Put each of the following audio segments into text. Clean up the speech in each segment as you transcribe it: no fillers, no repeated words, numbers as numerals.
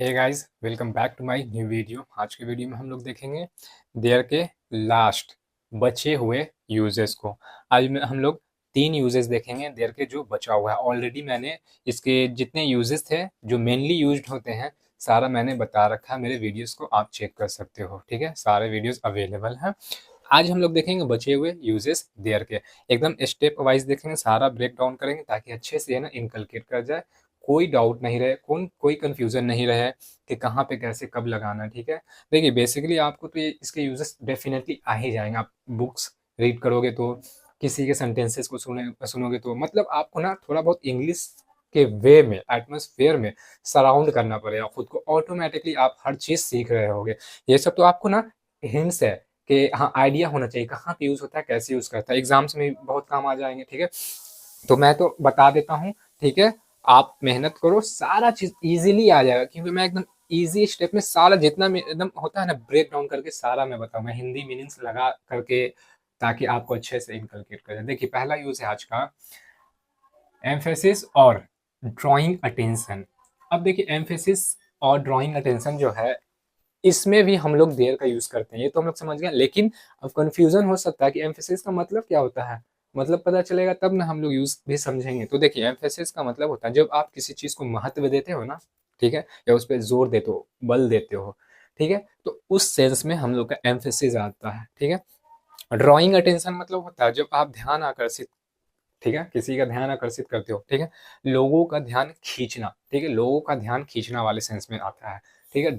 Hey guys, welcome back to my new video. आज के video में हम लोग देखेंगे देयर के लास्ट बचे हुए यूजेस को। आज में हम लोग 3 यूजेस देखेंगे देयर के जो बचा हुआ है। ऑलरेडी मैंने इसके जितने यूजेस थे जो मेनली यूज्ड होते हैं सारा मैंने बता रखा है। मेरे वीडियोस को आप चेक कर सकते हो, ठीक है। सारे वीडियोस अवेलेबल हैं। आज हम लोग देखेंगे बचे हुए यूजेस देयर के, एकदम स्टेप वाइज देखेंगे, सारा ब्रेक डाउन करेंगे ताकि अच्छे से है ना इनकलकेट कर जाए, कोई डाउट नहीं रहे, कोई कंफ्यूजन नहीं रहे कि कहाँ पे कैसे कब लगाना है, ठीक है। देखिए बेसिकली आपको तो ये इसके यूजेस डेफिनेटली आ ही जाएंगे। आप बुक्स रीड करोगे तो, किसी के सेंटेंसेस को सुनोगे तो, मतलब आपको ना थोड़ा बहुत इंग्लिश के वे में, एटमोसफेयर में सराउंड करना पड़ेगा खुद को। ऑटोमेटिकली आप हर चीज सीख रहे होगे। ये सब तो आपको ना हिंट्स है कि हाँ, आइडिया होना चाहिए कहाँ पे यूज होता है, कैसे यूज करता है। एग्जाम्स में बहुत काम आ जाएंगे, ठीक है। तो मैं तो बता देता हूँ, ठीक है। आप मेहनत करो, सारा चीज इजीली आ जाएगा, क्योंकि मैं एकदम इजी स्टेप में सारा जितना एकदम होता है ना ब्रेक डाउन करके सारा मैं बताऊँ, मैं हिंदी मीनिंग्स लगा करके, ताकि आपको अच्छे से इनकलकेट कर जाए। देखिए पहला यूज है आज का, एम्फेसिस और ड्राइंग अटेंशन। अब देखिए एम्फेसिस और ड्राइंग अटेंशन जो है, इसमें भी हम लोग देर का यूज करते हैं, ये तो हम लोग समझ गए। लेकिन अब कंफ्यूजन हो सकता है कि एम्फेसिस का मतलब क्या होता है। मतलब पता चलेगा तब ना हम लोग यूज भी समझेंगे। तो देखिए एम्फेसिस का मतलब होता है जब आप किसी चीज को महत्व देते हो ना, ठीक है, या उस पर जोर देते हो, बल देते हो, ठीक है, तो उस सेंस में हम लोग का एम्फेसिस आता है, ठीक है। ड्राइंग अटेंशन मतलब होता है जब आप ध्यान आकर्षित, ठीक है, किसी का ध्यान आकर्षित करते हो, ठीक है, लोगों का ध्यान खींचना, ठीक है, लोगों का ध्यान खींचना वाले सेंस में आता है, ठीक है,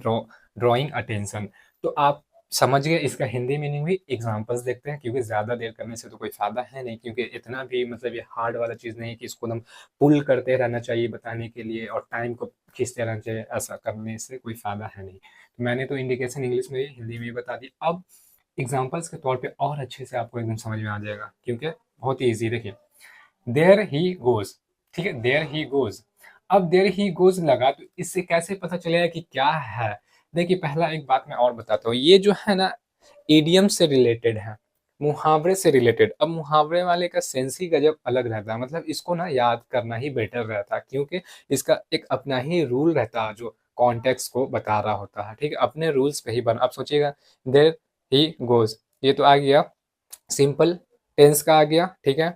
ड्राइंग अटेंशन। तो आप समझ गए इसका हिंदी मीनिंग भी। एग्जांपल्स देखते हैं, क्योंकि ज्यादा देर करने से तो कोई फायदा है नहीं, क्योंकि इतना भी मतलब ये हार्ड वाला चीज नहीं है कि इसको एकदम पुल करते रहना चाहिए बताने के लिए और टाइम को खींचते रहना चाहिए। ऐसा करने से कोई फायदा है नहीं। तो मैंने तो इंडिकेशन इंग्लिश में भी हिंदी में भी बता दी। अब एग्जाम्पल्स के तौर पे और अच्छे से आपको एकदम समझ में आ जाएगा, क्योंकि बहुत ही ईजी। देखिए देयर ही गोज, ठीक है, देयर ही गोज। अब देयर ही गोज लगा तो इससे कैसे पता चलेगा कि क्या है। देखिए पहला एक बात मैं और बताता हूँ, ये जो है ना इडियम से रिलेटेड है, मुहावरे से रिलेटेड। अब मुहावरे वाले का सेंस ही गजब अलग रहता है, मतलब इसको ना याद करना ही बेटर रहता है, क्योंकि इसका एक अपना ही रूल रहता है जो कॉन्टेक्स्ट को बता रहा होता है, ठीक है। अपने रूल्स पे ही बना। अब सोचिएगा, देयर ही गोज, ये तो आ गया सिंपल टेंस का, आ गया, ठीक है,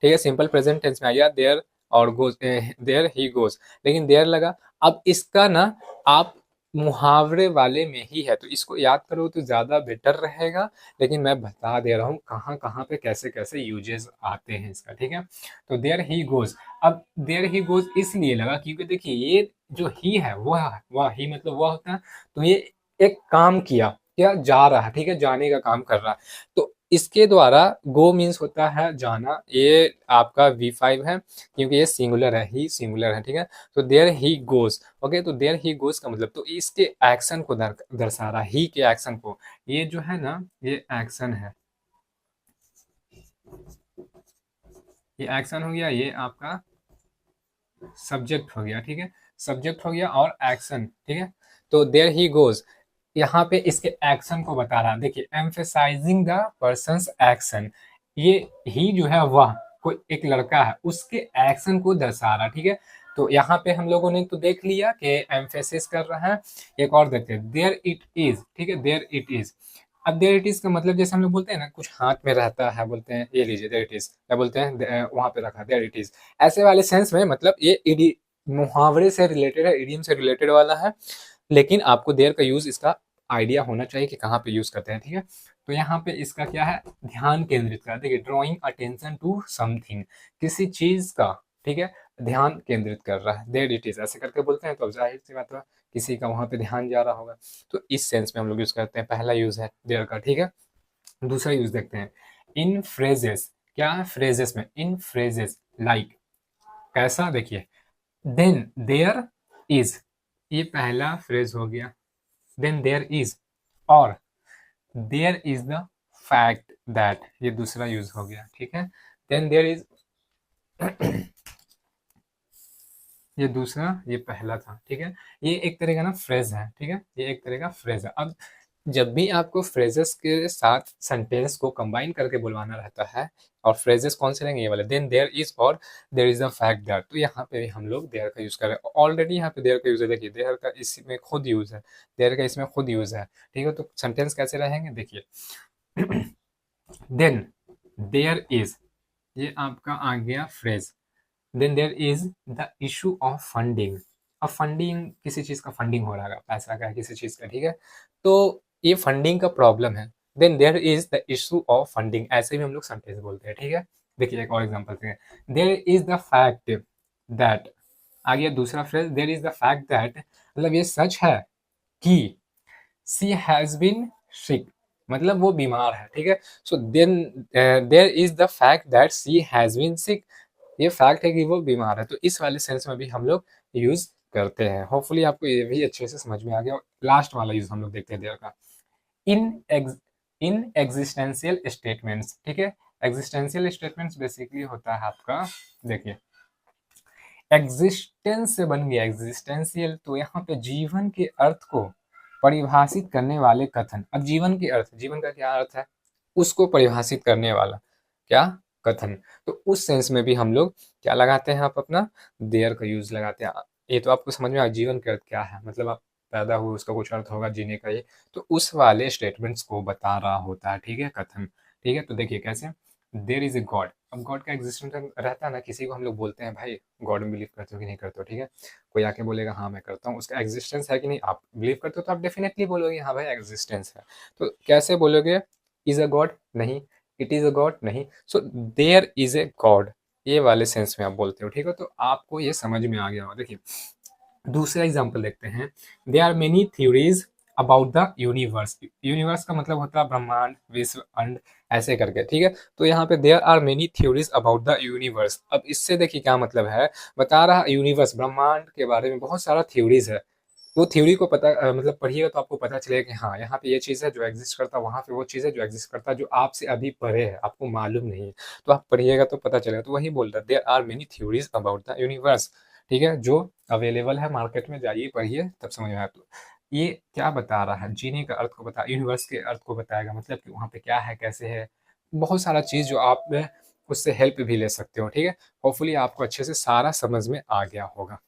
ठीक है, सिंपल प्रेजेंट टेंस में आ गया देयर और गोज, देयर ही गोज। लेकिन देयर लगा, अब इसका ना आप मुहावरे वाले में ही है, तो इसको याद करो तो ज्यादा बेटर रहेगा। लेकिन मैं बता दे रहा हूँ कहाँ कहाँ पे कैसे कैसे यूजेस आते हैं इसका, ठीक है। तो देयर ही गोज, अब देयर ही गोज इसलिए लगा क्योंकि देखिए ये जो ही है वह ही मतलब वह होता है। तो ये एक काम किया, क्या जा रहा है, ठीक है, जाने का काम कर रहा है। तो इसके द्वारा गो मीन्स होता है जाना, ये आपका V5 है, क्योंकि ये सिंगुलर है, ही सिंगुलर है, ठीक है। तो देयर ही गोज, ओके, तो देयर ही गोज का मतलब तो इसके एक्शन को दर्शा रहा है, ही के एक्शन को। ये जो है ना ये एक्शन है, ये एक्शन हो गया, ये आपका सब्जेक्ट हो गया, ठीक है, सब्जेक्ट हो गया और एक्शन, ठीक है। तो देयर ही गोज यहाँ पे इसके एक्शन को बता रहा। देखिए एम्फेसाइजिंग द पर्सन्स एक्शन, ये ही जो है वह कोई एक लड़का है उसके एक्शन को दर्शा रहा, ठीक है। तो यहाँ पे हम लोगों ने तो देख लिया कि एम्फेसिस कर रहा है। एक और देखते हैं, देयर इट इज, ठीक है, देयर इट इज। अब देयर इट इज का मतलब जैसे हम लोग बोलते हैं ना कुछ हाथ में रहता है, बोलते हैं ये लीजिए देयर इट इज, क्या बोलते हैं वहां पे रखा देयर इट इज। ऐसे वाले सेंस में मतलब ये मुहावरे से रिलेटेड है, इडियम से रिलेटेड वाला है। लेकिन आपको देयर का यूज इसका आइडिया होना चाहिए कि कहाँ पे यूज करते हैं, ठीक है। तो यहाँ पे इसका क्या है, ध्यान केंद्रित कर, देखिए ड्रॉइंग अटेंशन टू समथिंग, किसी चीज का, ठीक है, ध्यान केंद्रित कर रहा है। देयर इट इज ऐसे करके बोलते हैं तो अब जाहिर सी बात है किसी का वहां पे ध्यान जा रहा होगा। तो इस सेंस में हम लोग यूज करते हैं, पहला यूज है देयर का, ठीक है। दूसरा यूज देखते हैं, इन फ्रेजेस। क्या है फ्रेजेस में, इन फ्रेजेस लाइक, कैसा, देखिए देन देयर इज, ये पहला फ्रेज हो गया, देन देयर इज, और there is the fact that, ये दूसरा यूज हो गया, ठीक है। देन देयर इज ये दूसरा, ये पहला था, ठीक है। ये एक तरह का ना फ्रेज है, ठीक है, ये एक तरह का फ्रेज है। अब जब भी आपको फ्रेजेस के साथ सेंटेंस को कंबाइन करके बुलवाना रहता है, और फ्रेजेस कौन से रहेंगे, ये वाले, देन देयर इज और there is the fact that, तो यहाँ पे भी हम लोग देयर का यूज कर रहे हैं। ऑलरेडी यहाँ पे देयर का यूज है, देखिए देयर का इसमें खुद यूज है, देयर का इसमें खुद यूज है, ठीक है। तो सेंटेंस कैसे रहेंगे, देखिए देन देयर इज, ये आपका आ गया phrase. Then there is the issue of funding. अब फंडिंग, किसी चीज का फंडिंग हो रहा है, पैसा का है किसी चीज का, ठीक है, तो ये फंडिंग का प्रॉब्लम है। Then there is the issue of funding, ऐसे भी हम लोग सेंटेंस बोलते हैं, ठीक है। देखिए एक और एग्जांपल देखें, there is the fact that, आ गया दूसरा phrase, there is the fact that, मतलब ये सच है कि सी हैज बीन सिक, मतलब वो बीमार है, ठीक है। So then there is the fact that she has been sick, ये फैक्ट है कि वो बीमार है। तो इस वाले सेंस में भी हम लोग यूज करते हैं। होपफुली आपको ये भी अच्छे से समझ में आ गया। लास्ट वाला यूज हम लोग देखते हैं देयर का, इन एग्ज इन एग्जिस्टेंशियल स्टेटमेंट्स, ठीक है। एग्जिस्टेंशियल स्टेटमेंट्स बेसिकली होता है आपका, देखिए एग्जिस्टेंस से बन गया एग्जिस्टेंशियल, तो यहाँ पे जीवन के अर्थ को परिभाषित करने वाले कथन। अब जीवन के अर्थ, जीवन का क्या अर्थ है, उसको परिभाषित करने वाला क्या, कथन। तो उस सेंस में भी हम लोग क्या लगाते हैं, आप अपना देयर का यूज लगाते हैं। ये तो आपको समझ में आ, जीवन के अर्थ क्या है, मतलब आप पैदा हुए उसका कुछ अर्थ होगा जीने का, ये तो उस वाले स्टेटमेंट्स को बता रहा होता है, ठीक है, कथन, ठीक है। तो देखिए कैसे, देर इज ए गॉड, अब गॉड का एग्जिस्टेंस रहता है ना, किसी को हम लोग बोलते हैं भाई गॉड में बिलीव करते हो कि नहीं करते हो, ठीक है, कोई आके बोलेगा हाँ मैं करता हूँ, उसका एग्जिस्टेंस है कि नहीं, आप बिलीव करते हो तो आप डेफिनेटली बोलोगे हाँ भाई एग्जिस्टेंस है। तो कैसे बोलोगे, इज अ गॉड, नहीं, इट इज अ गॉड, नहीं, so there is a god, ये वाले सेंस में आप बोलते हो, ठीक है। तो आपको ये समझ में आ गया होगा। देखिए दूसरा एग्जाम्पल देखते हैं, they are many theories about the universe, universe का मतलब होता है ब्रह्मांड, विश्व, अंड, ऐसे करके, ठीक है। तो यहाँ पे there are many theories about the universe, अब इससे देखिए क्या मतलब है, बता रहा यूनिवर्स, ब्रह्मांड के बारे में बहुत सारा थ्योरीज है। वो थ्योरी को पता मतलब पढ़िएगा तो आपको पता चलेगा कि हाँ यहाँ पे ये चीज़ है जो एग्जिस्ट करता है, वहाँ पे वो चीज़ है जो एग्जिस्ट करता है, जो आपसे अभी परे है, आपको मालूम नहीं है, तो आप पढ़िएगा तो पता चलेगा। तो वही बोल रहा है, there are many theories about the universe, ठीक है, जो अवेलेबल है मार्केट में, जाइए पढ़िए तब समझ में आया। तो ये क्या बता रहा है, जीने का अर्थ को बता, यूनिवर्स के अर्थ को बताएगा, मतलब कि वहाँ पे क्या है, कैसे है, बहुत सारा चीज़ जो आप उससे हेल्प भी ले सकते हो, ठीक है। होपफुली आपको अच्छे से सारा समझ में आ गया होगा।